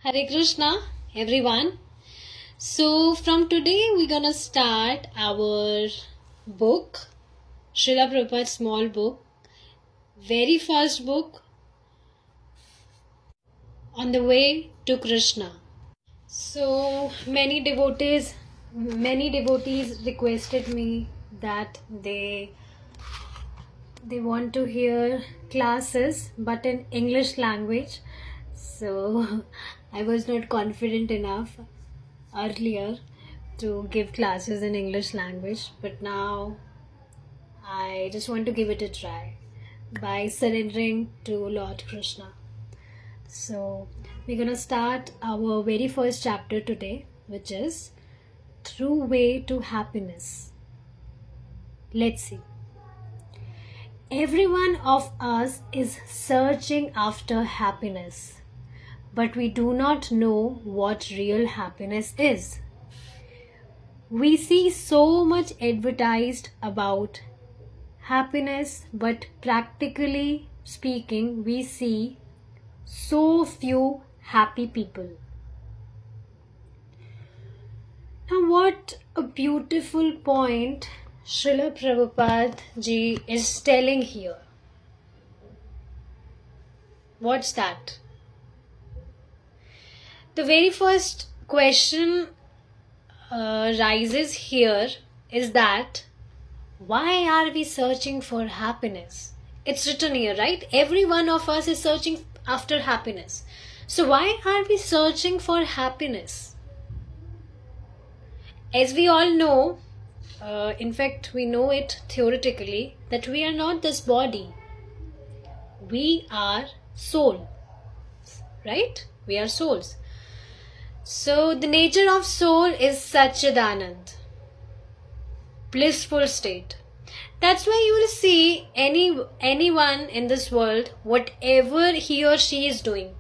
Hare Krishna, everyone. So from today we're gonna start our book, Srila Prabhupada's small book, very first book on the way to Krishna. So many devotees requested me that they want to hear classes but in English language. So I was not confident enough earlier to give classes in English language, but now I just want to give it a try by surrendering to Lord Krishna. So we're gonna start our very first chapter today, which is Through Way to Happiness. Let's see. Every one of us is searching after happiness, but we do not know what real happiness is. We see so much advertised about happiness, but practically speaking, we see so few happy people. Now, what a beautiful point Srila Prabhupada ji is telling here. What's that? The very first question rises here is that why are we searching for happiness? It's written here, right? Every one of us is searching after happiness. So why are we searching for happiness? As we all know, in fact we know it theoretically, that we are not this body. We are soul, right? We are souls. So the nature of soul is Satchidanand, blissful state. That's why you will see anyone in this world, whatever he or she is doing,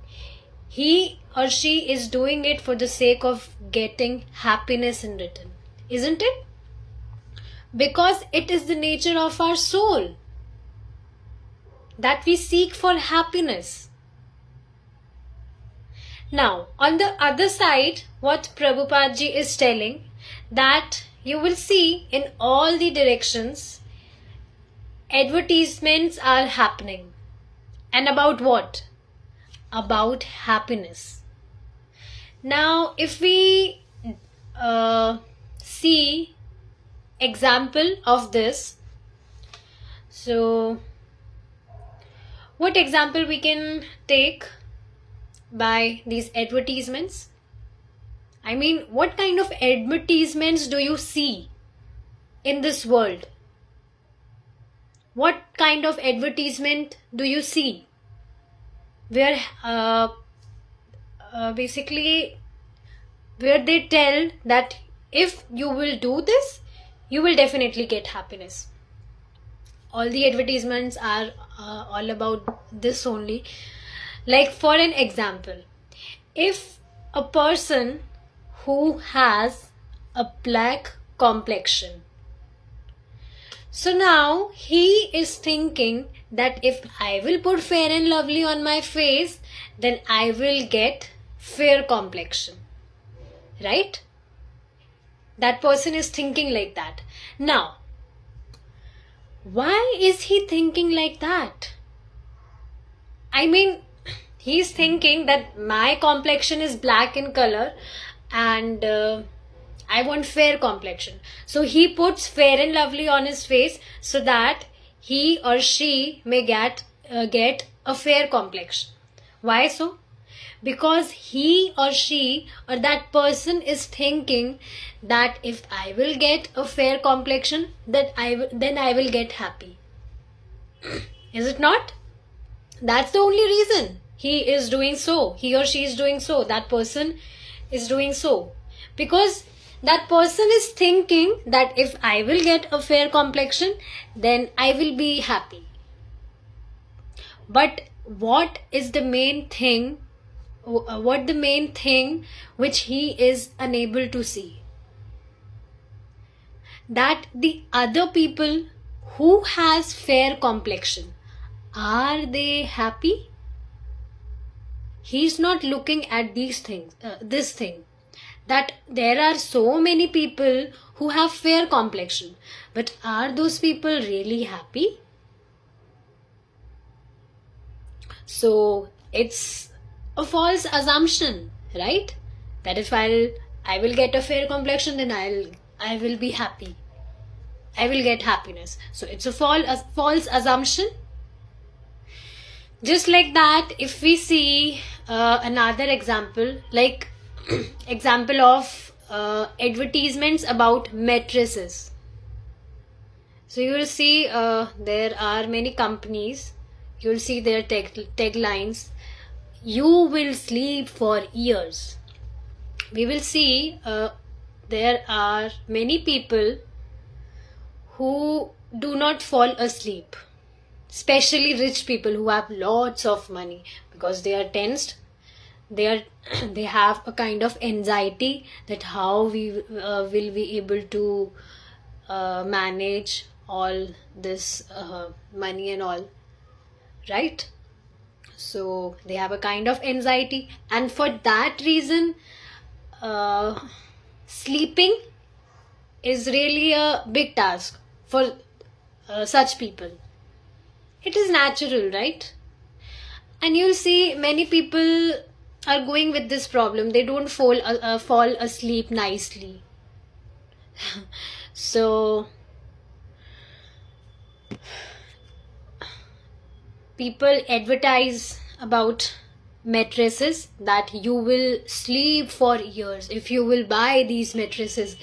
he or she is doing it for the sake of getting happiness in return, isn't it? Because it is the nature of our soul that we seek for happiness. Now, on the other side, what Prabhupada ji is telling, that you will see in all the directions, advertisements are happening. And about what? About happiness. Now, if we see example of this, so what example we can take by these advertisements? I mean, what kind of advertisements do you see in this world? What kind of advertisement do you see where basically where they tell that if you will do this, you will definitely get happiness? All the advertisements are all about this only. Like, for an example, if a person who has a black complexion, so now he is thinking that if I will put Fair and Lovely on my face, then I will get fair complexion, right? That person is thinking like that. Now, why is he thinking like that? I mean, he's thinking that my complexion is black in color and I want fair complexion. So he puts Fair and Lovely on his face so that he or she may get a fair complexion. Why so? Because he or she or that person is thinking that if I will get a fair complexion, then I will get happy. Is it not? That's the only reason he is doing so, he or she is doing so, that person is doing so. Because that person is thinking that if I will get a fair complexion, then I will be happy. But what is the main thing, which he is unable to see? That the other people who has fair complexion, are they happy? He's not looking at these things, this thing, that there are so many people who have fair complexion, but are those people really happy? So it's a false assumption, right? That if I will get a fair complexion, then I will be happy. I will get happiness. So it's a false assumption. Just like that, if we see another example, like example of advertisements about mattresses. So you will see there are many companies. You will see their taglines. You will sleep for years. We will see there are many people who do not fall asleep, especially rich people who have lots of money, because they are tensed. They have a kind of anxiety that how we will be able to manage all this money and all, right? So they have a kind of anxiety, and for that reason sleeping is really a big task for such people. It is natural, right? And you'll see many people are going with this problem. They don't fall asleep nicely. So people advertise about mattresses that you will sleep for years if you will buy these mattresses,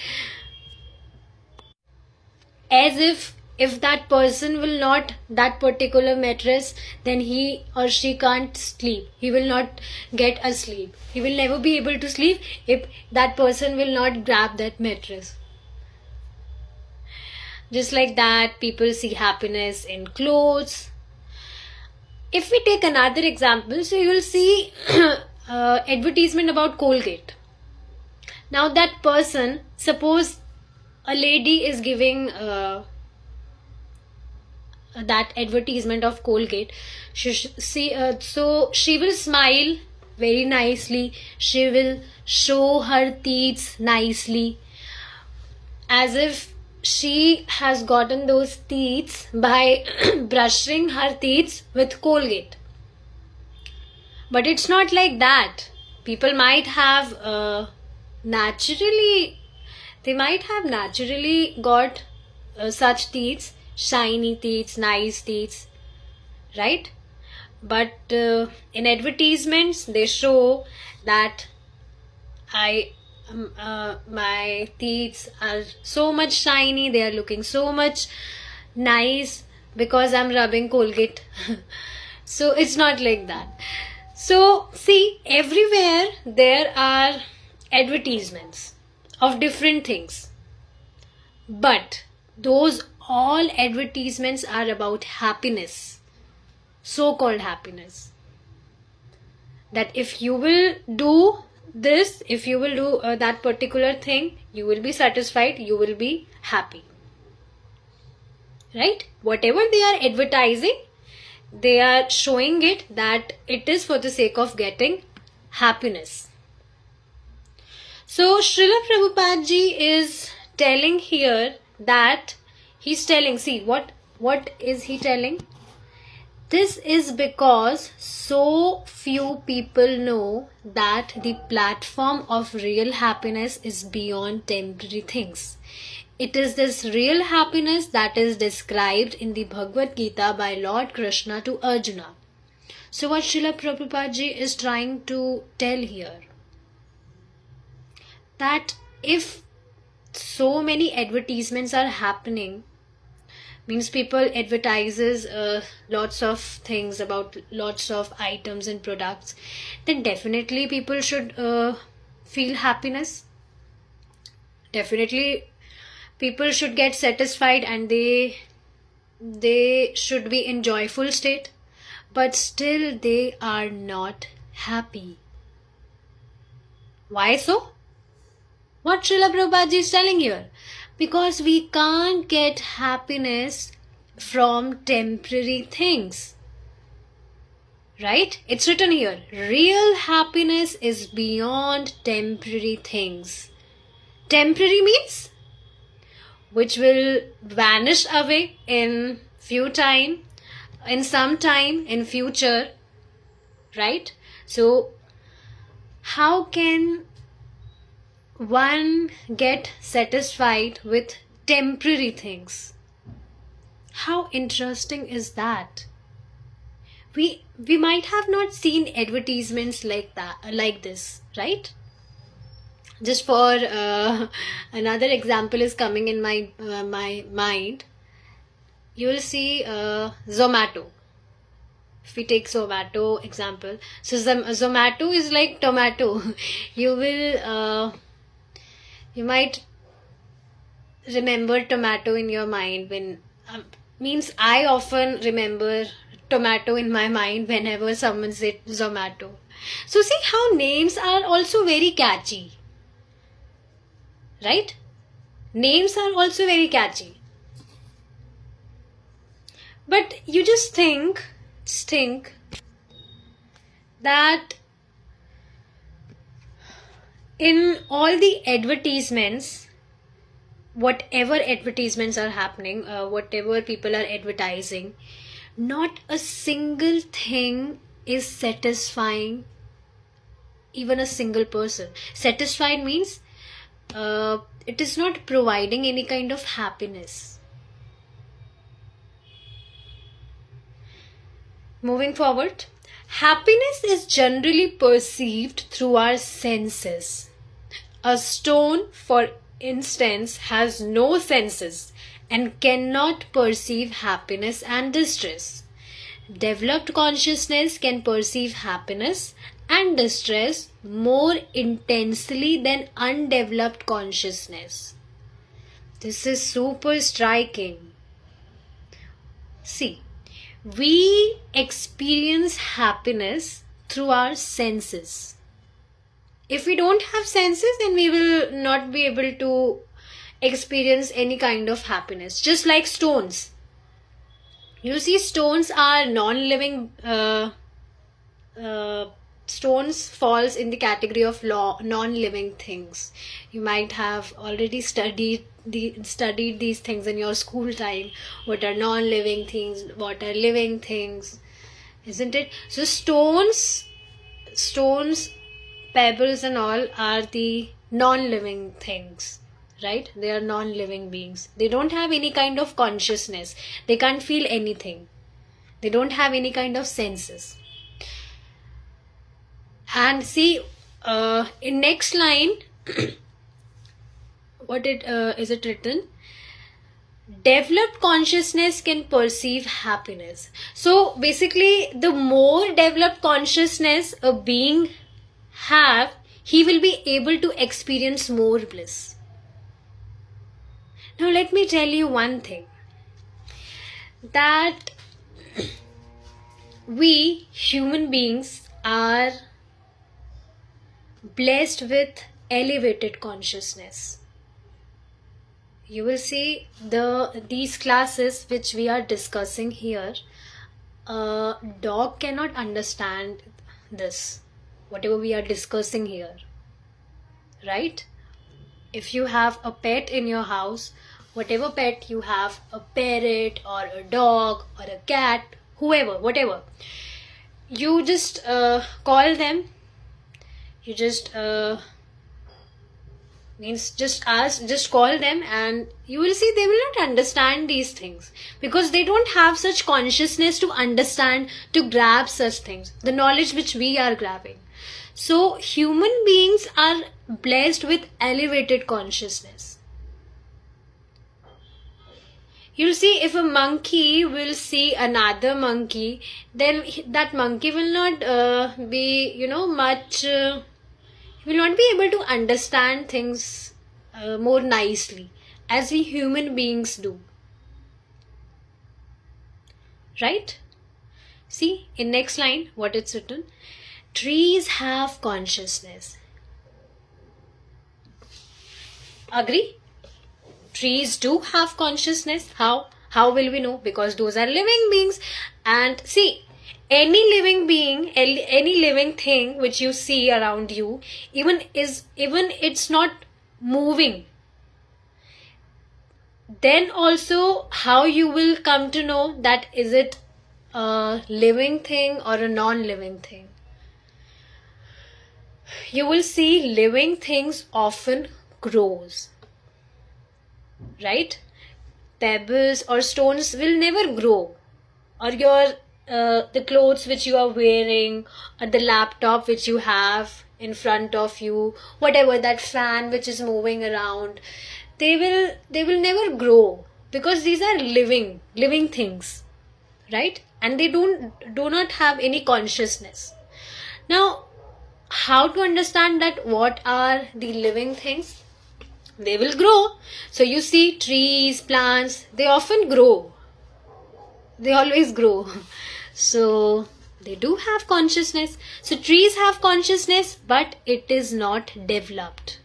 as if that person will not that particular mattress, then he or she can't sleep. He will not get a sleep. He will never be able to sleep if that person will not grab that mattress. Just like that, people see happiness in clothes. If we take another example, so you will see advertisement about Colgate. Now that person, suppose a lady is giving that advertisement of Colgate. So she will smile very nicely. She will show her teeth nicely, as if she has gotten those teeth by brushing her teeth with Colgate. But it's not like that. People might have naturally got such teeth, shiny teeth, nice teeth, right? But in advertisements they show that my teeth are so much shiny, they are looking so much nice because I'm rubbing Colgate. So it's not like that. So see, everywhere there are advertisements of different things, but those all advertisements are about happiness, so-called happiness, that if you will do this, if you will do that particular thing, you will be satisfied, you will be happy, right? Whatever they are advertising, they are showing it that it is for the sake of getting happiness. So Srila Prabhupada ji is telling here that he's telling, see what is he telling? This is because so few people know that the platform of real happiness is beyond temporary things. It is this real happiness that is described in the Bhagavad Gita by Lord Krishna to Arjuna. So what Srila Prabhupada ji is trying to tell here, that if so many advertisements are happening, means people advertises lots of things about lots of items and products, then definitely people should feel happiness. Definitely people should get satisfied and they should be in joyful state, but still they are not happy. Why so? What Srila Prabhupada ji is telling here? Because we can't get happiness from temporary things, right? It's written here. Real happiness is beyond temporary things. Temporary means which will vanish away in some time in future, right? So how can one get satisfied with temporary things? How interesting is that? We might have not seen advertisements like this, right? Just for another example is coming in my mind. You will see Zomato. If we take Zomato example, so Zomato is like tomato. You might remember tomato in your mind when means I often remember tomato in my mind whenever someone said Zomato. So see how names are also very catchy, right? Names are also very catchy. But you just think that in all the advertisements, whatever advertisements are happening, whatever people are advertising, not a single thing is satisfying even a single person. Satisfied means it is not providing any kind of happiness. Moving forward, happiness is generally perceived through our senses. A stone, for instance, has no senses and cannot perceive happiness and distress. Developed consciousness can perceive happiness and distress more intensely than undeveloped consciousness. This is super striking. See, we experience happiness through our senses. If we don't have senses, then we will not be able to experience any kind of happiness. Just like stones. You see, stones are non-living. Stones falls in the category of non-living things. You might have already studied these things in your school time. What are non-living things? What are living things? Isn't it? So stones, pebbles and all are the non-living things, right? They are non-living beings. They don't have any kind of consciousness. They can't feel anything. They don't have any kind of senses. And see, in next line, what is it written? Developed consciousness can perceive happiness. So basically, the more developed consciousness a being have, he will be able to experience more bliss. Now let me tell you one thing, that we human beings are blessed with elevated consciousness. You will see these classes which we are discussing here, a dog cannot understand this, whatever we are discussing here, right? If you have a pet in your house, whatever pet you have, a parrot or a dog or a cat, whatever, you just call them. You just call them, and you will see they will not understand these things because they don't have such consciousness to understand, to grab such things, the knowledge which we are grabbing. So human beings are blessed with elevated consciousness. You'll see, if a monkey will see another monkey, then that monkey will not be, much. He will not be able to understand things more nicely as we human beings do. Right? See, in next line, what it's written? Trees have consciousness. Agree? Trees do have consciousness. How will we know? Because those are living beings. And see, any living being, any living thing which you see around you, even it's not moving, then also how you will come to know that is it a living thing or a non-living thing. You will see living things often grows, right? Pebbles or stones will never grow, or your the clothes which you are wearing, or the laptop which you have in front of you, whatever, that fan which is moving around, they will never grow, because these are living things, right? And they do not have any consciousness. Now, how to understand that what are the living things? They will grow. So you see trees, plants, they often grow. They always grow. So they do have consciousness. So trees have consciousness, but it is not developed.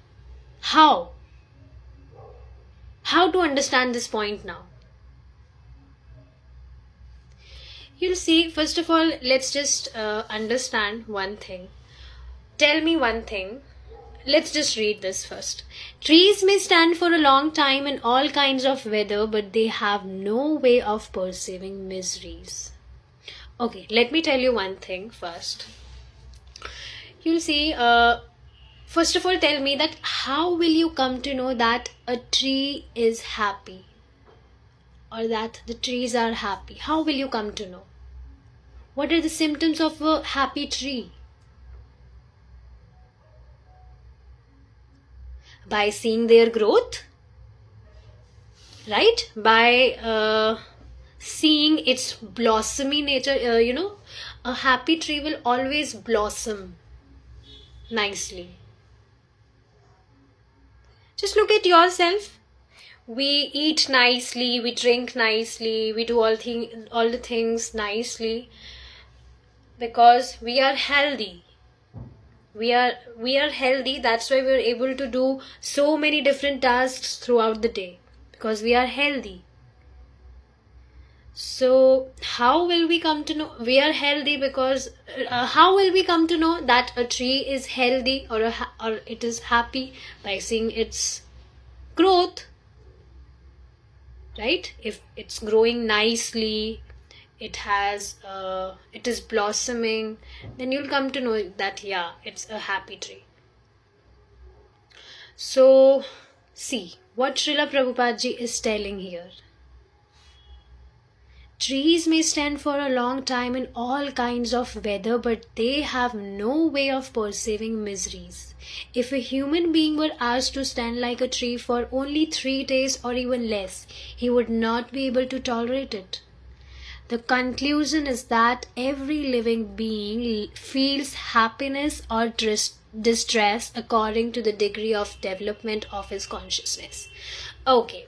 How? How to understand this point now? You'll see, first of all, let's just understand one thing. Tell me one thing. Let's just read this first. Trees may stand for a long time in all kinds of weather, but they have no way of perceiving miseries. Okay, let me tell you one thing first. You'll see, first of all, tell me that how will you come to know that a tree is happy, or that the trees are happy? How will you come to know? What are the symptoms of a happy tree? By seeing their growth, right? By seeing its blossomy nature. A happy tree will always blossom nicely. Just look at yourself. We eat nicely, we drink nicely, we do all the things nicely because we are healthy. We are healthy. That's why we are able to do so many different tasks throughout the day, because we are healthy. So how will we come to know we are healthy? Because how will we come to know that a tree is healthy or it is happy? By seeing its growth, right? If it's growing nicely, it is blossoming, then you'll come to know that yeah, it's a happy tree. So see what Srila Prabhupada ji is telling here. Trees may stand for a long time in all kinds of weather, but they have no way of perceiving miseries. If a human being were asked to stand like a tree for only 3 days or even less, he would not be able to tolerate it. The conclusion is that every living being feels happiness or distress according to the degree of development of his consciousness. Okay,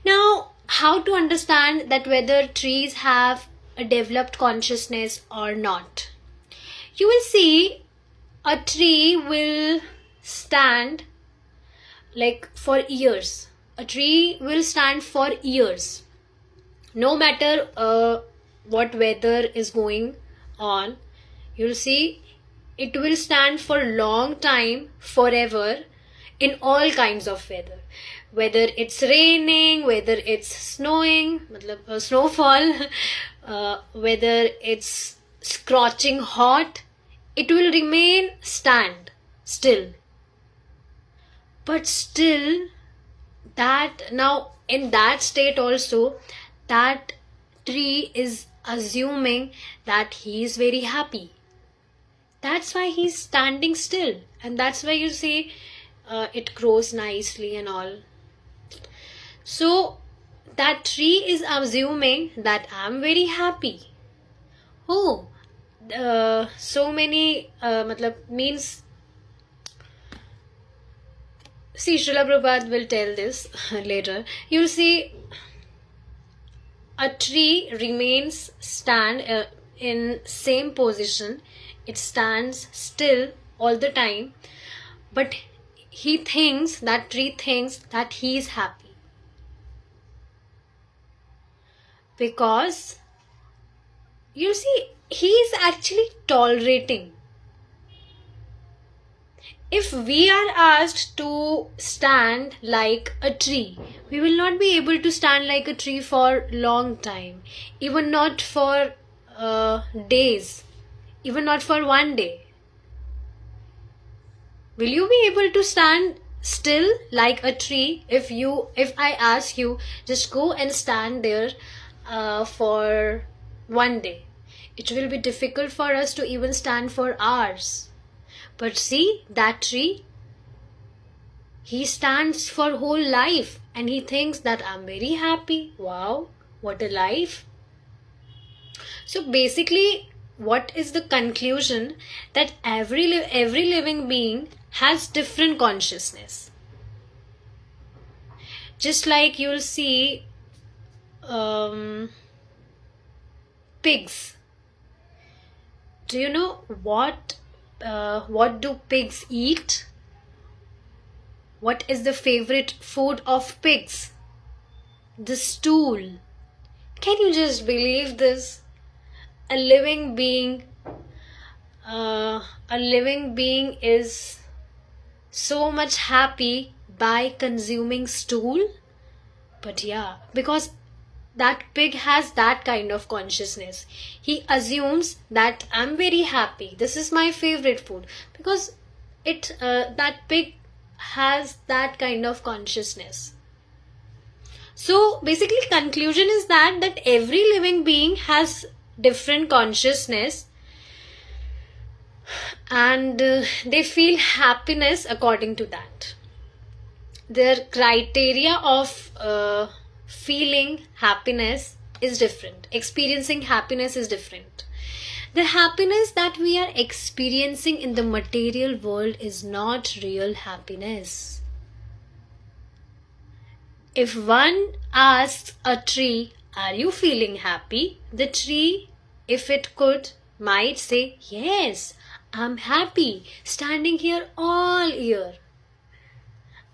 now how to understand that whether trees have a developed consciousness or not? You will see a tree will stand like for years. A tree will stand for years. No matter what weather is going on, you'll see it will stand for long time, forever, in all kinds of weather. Whether it's raining, whether it's snowing, snowfall, whether it's scorching hot, it will remain stand still. But still, that now in that state also, that tree is assuming that he is very happy. That's why he's standing still, and that's why you see it grows nicely and all. So that tree is assuming that I'm very happy. Oh, so many means. See, Srila Prabhupada will tell this later. You'll see a tree remains stand in same position. It stands still all the time, but that tree thinks that he is happy. Because you see, he is actually tolerating. If we are asked to stand like a tree, we will not be able to stand like a tree for long time, even not for days, even not for one day. Will you be able to stand still like a tree if I ask you just go and stand there for one day? It will be difficult for us to even stand for hours. But see, that tree, he stands for whole life and he thinks that I'm very happy. Wow, what a life. So basically, what is the conclusion? That every living being has different consciousness. Just like you'll see pigs. Do you know what do pigs eat? What is the favorite food of pigs? The stool. Can you just believe this? A living being is so much happy by consuming stool. But yeah, because that pig has that kind of consciousness. He assumes that I'm very happy. This is my favorite food because that pig has that kind of consciousness. So basically, conclusion is that every living being has different consciousness, and they feel happiness according to that. Their criteria of feeling happiness is different. Experiencing happiness is different. The happiness that we are experiencing in the material world is not real happiness. If one asks a tree, are you feeling happy? The tree, if it could, might say, yes, I'm happy, standing here all year.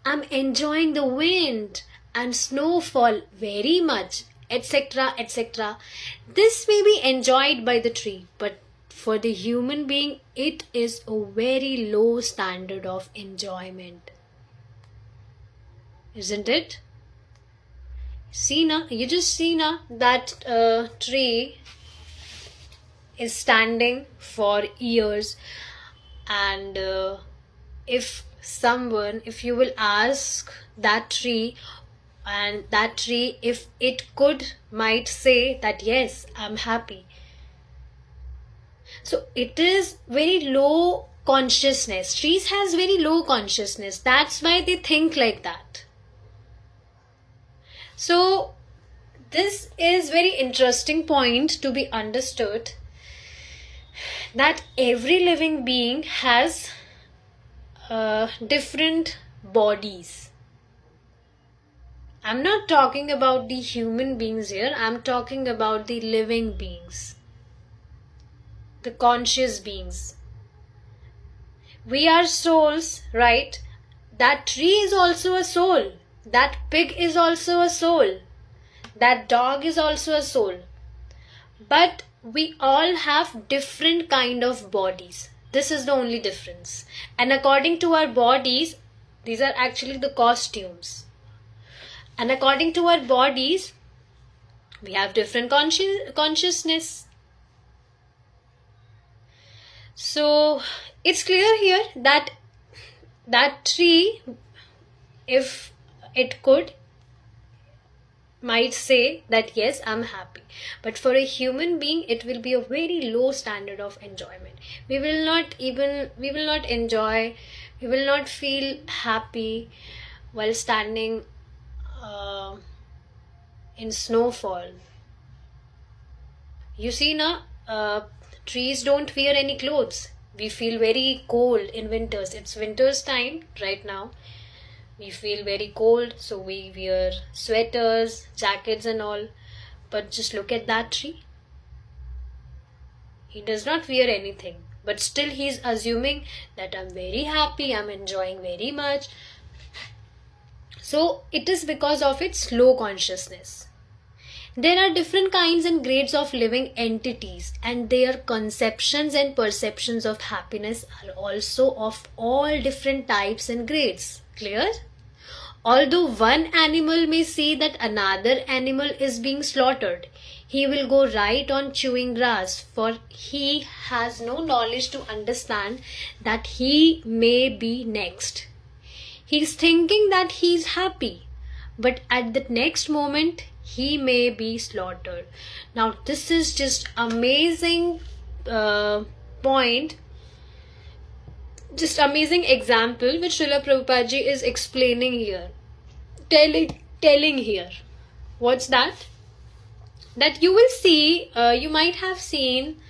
I'm enjoying the wind and snowfall very much, etc., etc. This may be enjoyed by the tree, but for the human being, it is a very low standard of enjoyment. Isn't it? You just see that tree is standing for years, and if you will ask that tree, and that tree, if it could, might say that yes, I'm happy. So it is very low consciousness. Trees has very low consciousness. That's why they think like that. So this is very interesting point to be understood, that every living being has different bodies. I'm not talking about the human beings here. I'm talking about the living beings, the conscious beings. We are souls, right? That tree is also a soul. That pig is also a soul. That dog is also a soul. But we all have different kind of bodies. This is the only difference. And according to our bodies, these are actually the costumes. And according to our bodies, we have different consciousness. So it's clear here that that tree, if it could, might say that yes, I'm happy. But for a human being, it will be a very low standard of enjoyment. We will not enjoy, we will not feel happy while standing in snowfall. You see trees don't wear any clothes. We feel very cold in winters. It's winter's time right now. We feel very cold, so we wear sweaters, jackets and all. But just look at that tree. He does not wear anything. But still he is assuming that I'm very happy, I'm enjoying very much. So it is because of its low consciousness. There are different kinds and grades of living entities, and their conceptions and perceptions of happiness are also of all different types and grades. Clear? Although one animal may see that another animal is being slaughtered, he will go right on chewing grass, for he has no knowledge to understand that he may be next. He's thinking that he's happy, but at the next moment he may be slaughtered. Now this is just amazing point, just amazing example which Srila Prabhupada ji is explaining here, telling here. What's that? That you will see, you might have seen,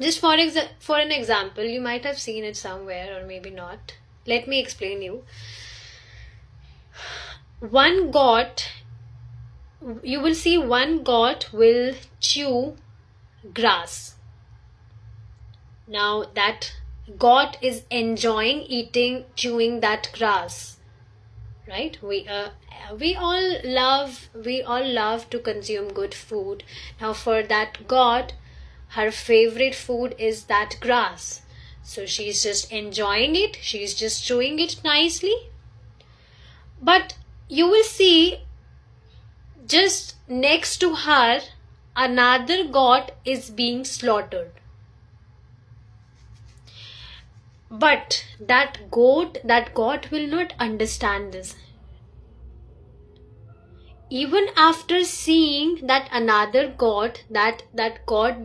just for an example, you might have seen it somewhere or maybe not. Let me explain you. One goat, you will see one goat will chew grass. Now that goat is enjoying chewing that grass, right? We all love to consume good food. Now for that goat, her favorite food is that grass. So she's just enjoying it, she's just chewing it nicely. But you will see just next to her, another goat is being slaughtered. But that goat will not understand this. Even after seeing that another goat, that goat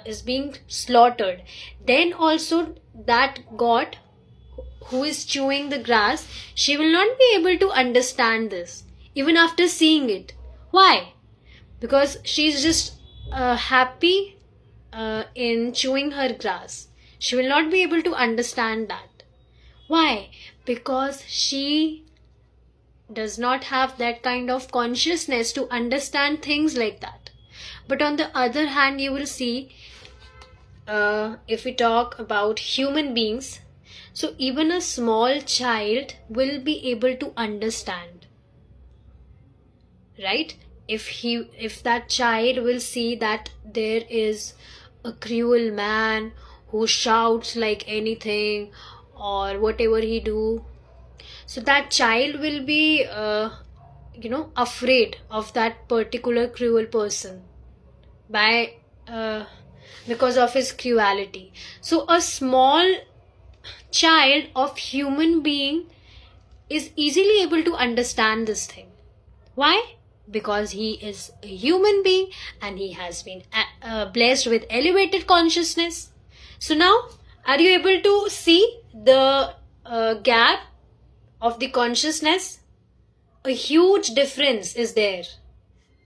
is being slaughtered, then also that goat who is chewing the grass, she will not be able to understand this even after seeing it. Why? Because she's just happy in chewing her grass. She will not be able to understand that. Why? Because she does not have that kind of consciousness to understand things like that. But on the other hand, you will see, if we talk about human beings, so even a small child will be able to understand, right? If that child will see that there is a cruel man who shouts like anything or whatever he do, so that child will be afraid of that particular cruel person because of his cruelty. So a small child of human being is easily able to understand this thing. Why? Because he is a human being and he has been blessed with elevated consciousness. So now, are you able to see the gap of the consciousness? A huge difference is there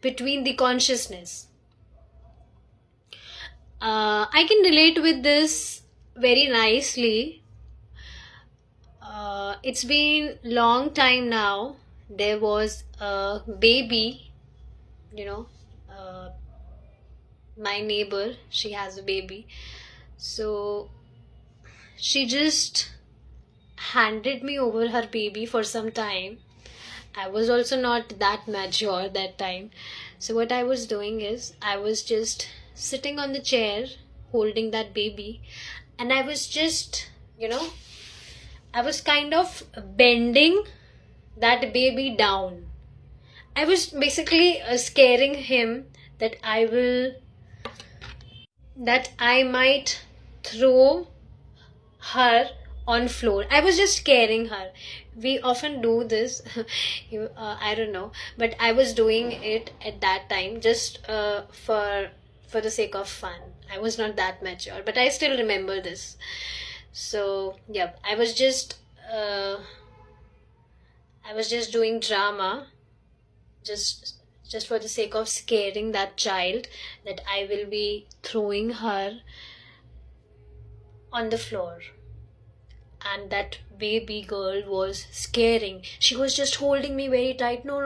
between the consciousness. I can relate with this very nicely. It's been long time now. There was a baby, my neighbor, she has a baby. So she just handed me over her baby for some time. I was also not that mature that time. So what I was doing is, I was just sitting on the chair holding that baby, and I was just, I was kind of bending that baby down. I was basically scaring him that I might throw her on floor. I was just scaring her. We often do this. I don't know, but I was doing it at that time just for the sake of fun. I was not that mature, but I still remember this. So yeah, I was just doing drama, just for the sake of scaring that child, that I will be throwing her on the floor. And that baby girl was scaring. She was just holding me very tight. No,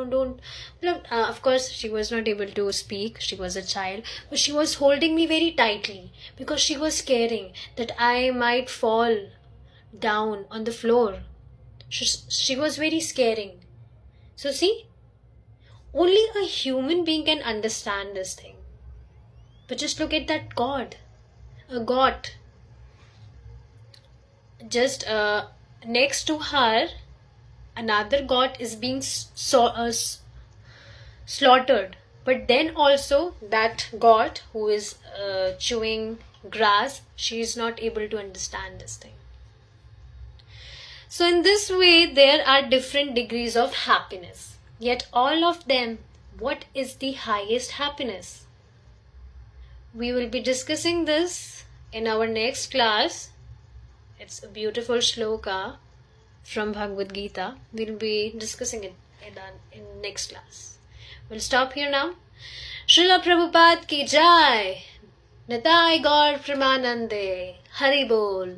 don't. Of course, she was not able to speak. She was a child. But she was holding me very tightly because she was scaring that I might fall down on the floor. She was very scaring. So see, Only a human being can understand this thing. But just look at that God, a God. Just next to her, another God is being slaughtered. But then also that God who is chewing grass, she is not able to understand this thing. So in this way, there are different degrees of happiness. Yet all of them, what is the highest happiness? We will be discussing this in our next class. It's a beautiful shloka from Bhagavad Gita. We'll be discussing it in next class. We'll stop here now. Srila Prabhupada ki jai. Nitai Gaur Premanande. Hari Bol.